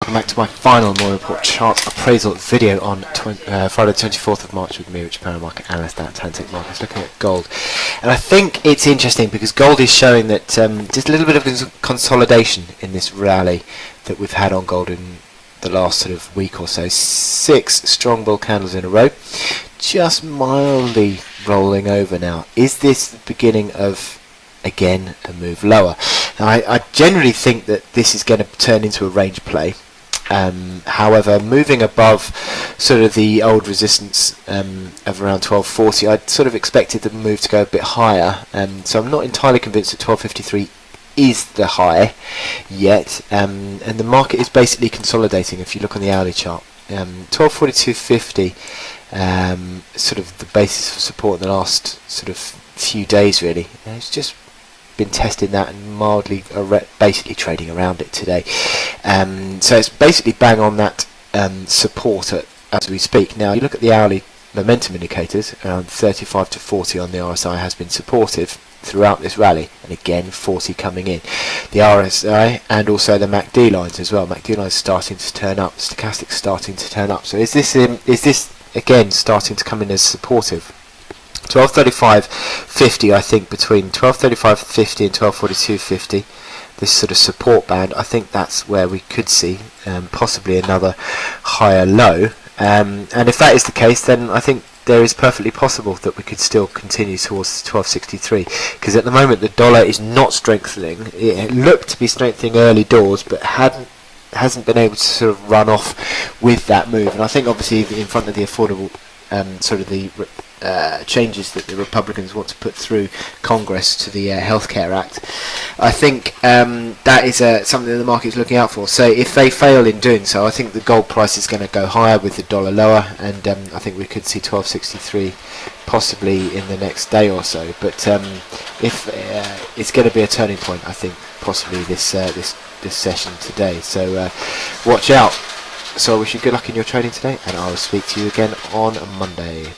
welcome back to my final Moore Report chart appraisal video on Friday the 24th of March with me, Richard Perrin, market analyst at Tantic Markets, looking at gold. And I think it's interesting because gold is showing that just a little bit of consolidation in this rally that we've had on gold in the last sort of week or so. 6 strong bull candles in a row, just mildly rolling over now. Is this the beginning of again a move lower? Now, I generally think that this is going to turn into a range play. However, moving above sort of the old resistance of around 1240, I'd sort of expected the move to go a bit higher, so I'm not entirely convinced that 1253 is the high yet, and the market is basically consolidating. If you look on the hourly chart, 1242.50, sort of the basis for support in the last sort of few days really. It's just been testing that and mildly basically trading around it today, so it's basically bang on that support as we speak. Now you look at the hourly momentum indicators, around 35 to 40 on the RSI has been supportive throughout this rally, and again 40 coming in. The RSI and also the MACD lines as well. MACD lines starting to turn up, stochastics starting to turn up. So is this again starting to come in as supportive? 1235.50, I think between 1235.50 and 1242.50, this sort of support band, I think that's where we could see possibly another higher low, and if that is the case, then I think there is perfectly possible that we could still continue towards 1263, because at the moment the dollar is not strengthening. It looked to be strengthening early doors, but hasn't been able to sort of run off with that move. And I think obviously in front of the affordable sort of the changes that the Republicans want to put through Congress to the Healthcare Act, I think that is something that the market is looking out for. So if they fail in doing so, I think the gold price is going to go higher with the dollar lower, and I think we could see 1263 possibly in the next day or so. But if it's going to be a turning point, I think possibly this session today. So watch out. So I wish you good luck in your trading today, and I will speak to you again on Monday.